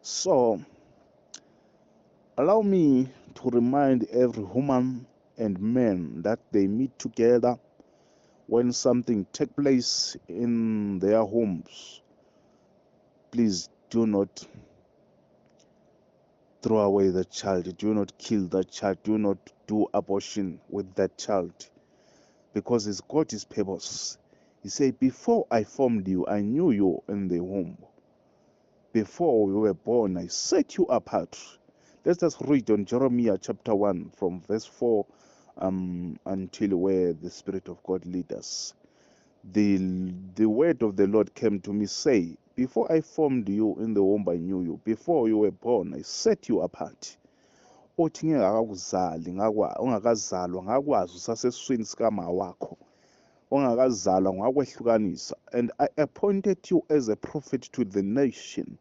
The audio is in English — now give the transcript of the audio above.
So, allow me to remind every woman and man that they meet together when something take place in their homes. Please do not throw away the child. Do not kill that child. Do not do abortion with that child because it's got his purpose. He said, before I formed you, I knew you in the womb. Before you were born, I set you apart. Let's just read on Jeremiah chapter 1 from verse 4 until where the Spirit of God leads us. The word of the Lord came to me, say, before I formed you in the womb, I knew you. Before you were born, I set you apart. Othi ngingakakuzali ungakazalwa ngakwazi usasesiswini sikama wakho, ungakazalwa ngakwehlukanisa, and I appointed you as a prophet to the nation.